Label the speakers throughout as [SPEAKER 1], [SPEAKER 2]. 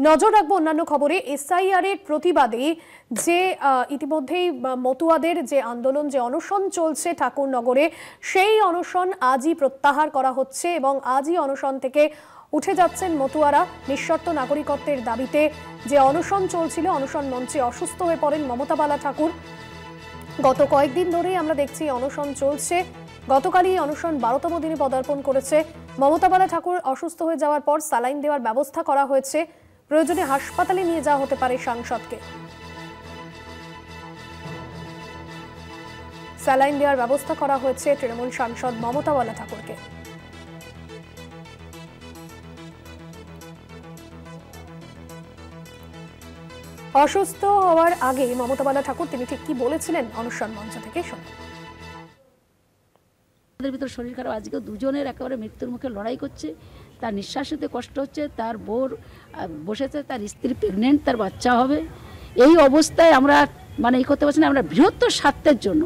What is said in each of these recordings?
[SPEAKER 1] নজর রাখবো অন্যান্য খবরে। এসআইআর এর প্রতিবাদে যে ইতিমধ্যেই মতুয়াদের যে আন্দোলন, যে অনশন চলছে ঠাকুরনগরে, সেই অনশন আজই প্রত্যাহার করা হচ্ছে এবং আজই অনশন থেকে উঠে যাচ্ছেন মতুয়ারা। নিঃশর্ত নাগরিকত্বের দাবিতে যে অনশন চলছিল, অনশন মঞ্চে অসুস্থ হয়ে পড়েন মমতা বালা ঠাকুর। গত কয়েকদিন ধরেই আমরা দেখছি অনশন চলছে। গতকালই অনশন 12তম দিনে পদার্পণ করেছে। মমতা বালা ঠাকুর অসুস্থ হয়ে যাওয়ার পর স্যালাইন দেওয়ার ব্যবস্থা করা হয়েছে। প্রয়োজনে হাসপাতালে নিয়ে যাওয়া হতে পারে সাংসদকে। স্যালাইন দেওয়ার ব্যবস্থা করা হয়েছে তৃণমূল সাংসদ মমতা বালা ঠাকুরকে। অসুস্থ হওয়ার আগে মমতা বালা ঠাকুর তিনি ঠিক কি বলেছিলেন অনশন মঞ্চ থেকে শুনুন।
[SPEAKER 2] আমাদের ভিতর শরীর খারাপ, আজকে দুজনের একেবারে মৃত্যুর মুখে লড়াই করছে। তার নিঃশ্বাস নিতে কষ্ট হচ্ছে, তার বোর বসেছে, তার স্ত্রী প্রেগনেন্ট, তার বাচ্চা হবে। এই অবস্থায় আমরা এই করতে পারছি না। আমরা বৃহত্তর স্বার্থের জন্য,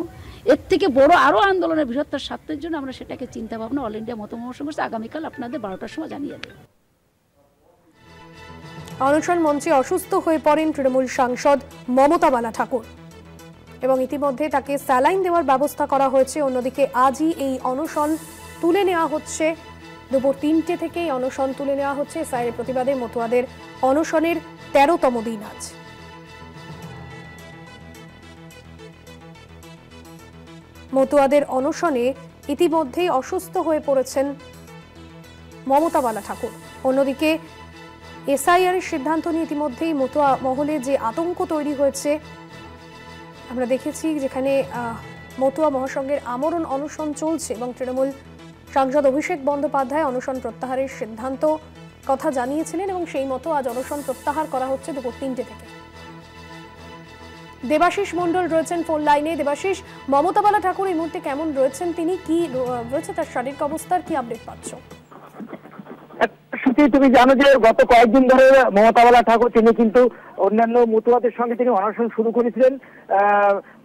[SPEAKER 2] এর থেকে বড় আরও আন্দোলনের বৃহত্তর স্বার্থের জন্য আমরা সেটাকে চিন্তা ভাবনা অল ইন্ডিয়া মতমহর্ষণ করছি। আগামীকাল আপনাদের 12টার সময় জানিয়ে দেব।
[SPEAKER 1] অনশন মঞ্চে অসুস্থ হয়ে পড়েন তৃণমূল সাংসদ মমতা বালা ঠাকুর এবং ইতিমধ্যে তাকে স্যালাইন দেওয়ার ব্যবস্থা করা হয়েছে। অন্যদিকে আজই এই অনশন তুলে নেওয়া হচ্ছে। দুপুর 3টে থেকেই অনশন তুলে নেওয়া হচ্ছে। এসআইআর প্রতিবাদে মতুয়াদের অনশনের 13তম দিন আজ। মতুয়াদের অনশনে ইতিমধ্যেই অসুস্থ হয়ে পড়েছেন মমতা বালা ঠাকুর। অন্যদিকে এসআইআর এর সিদ্ধান্ত নিয়ে ইতিমধ্যেই মতুয়া মহলে যে আতঙ্ক তৈরি হয়েছে আমরা দেখেছি, যেখানে মতুয়া মহাসংঘের আমরণ অনশন চলছে এবং তৃণমূল সাংসদ অভিষেক বন্দ্যোপাধ্যায় অনশন প্রত্যাহারের সিদ্ধান্ত কথা জানিয়েছিলেন এবং সেই মতো আজ অনশন প্রত্যাহার করা হচ্ছে দুপুর 3টে থেকে। দেবাশিস মণ্ডল রয়েছেন ফোন লাইনে। দেবাশিস, মমতা বালা ঠাকুর এই মুহূর্তে কেমন রয়েছেন? তিনি কি রয়েছে, তার শারীরিক অবস্থার কি আপডেট পাচ্ছ?
[SPEAKER 3] তুমি জানো যে গত কয়েকদিন ধরে মমতা বালা ঠাকুর তিনি কিন্তু অন্যান্য মতুয়াদের সঙ্গে তিনি অনশন শুরু করেছিলেন।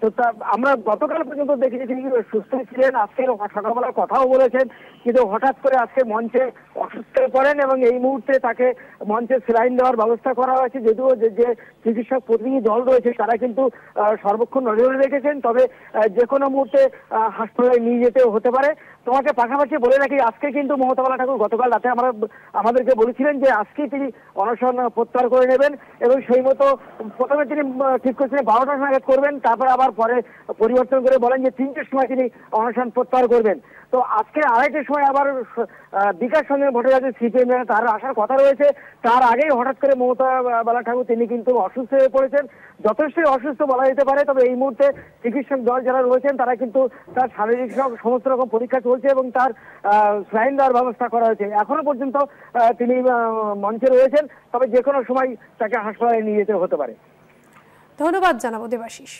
[SPEAKER 3] তো আমরা গতকাল পর্যন্ত দেখেছি তিনি সুস্থ ছিলেন। আজকে সকালবেলা কথাও বলেছেন, কিন্তু হঠাৎ করে আজকে মঞ্চে অসুস্থ হয়ে পড়েন এবং এই মুহূর্তে তাকে মঞ্চে স্যালাইন দেওয়ার ব্যবস্থা করা হয়েছে। যদিও যে চিকিৎসক প্রতিনিধি দল রয়েছে তারা কিন্তু সর্বক্ষণ নজরে রেখেছেন, তবে যে কোনো মুহূর্তে হাসপাতালে নিয়ে যেতে হতে পারে। তোমাকে পাশাপাশি বলে রাখি, আজকে কিন্তু মমতা বালা ঠাকুর গতকাল রাতে আমাদেরকে বলেছিলেন যে আজকেই তিনি অনশন প্রত্যাহার করে নেবেন এবং সেই মতো প্রথমে তিনি ঠিক করেছিলেন 12টার নাগাদ করবেন, তারপর আবার পরে পরিবর্তন করে বলেন যে 3টের সময় তিনি অনশন প্রত্যাহার করবেন। তো আজকে 2:30টার সময় আবার বিকাশ রঞ্জন ভট্টাচার্য সিপিএম তার আসার কথা রয়েছে। তার আগেই হঠাৎ করে মমতা বালা ঠাকুর তিনি কিন্তু অসুস্থ হয়ে পড়েছেন। যথেষ্টই অসুস্থ বলা যেতে পারে, তবে এই মুহূর্তে চিকিৎসক দল যারা রয়েছেন তারা কিন্তু তার শারীরিক সমস্ত রকম পরীক্ষা চলছে এবং তার স্যালাইন দেওয়ার ব্যবস্থা করা হয়েছে। এখনো পর্যন্ত তিনি মঞ্চে রয়েছেন, তবে যে কোনো সময় তাকে হাসপাতালে নিয়ে যেতে হতে পারে।
[SPEAKER 1] ধন্যবাদ জানাবো দেবাশিস।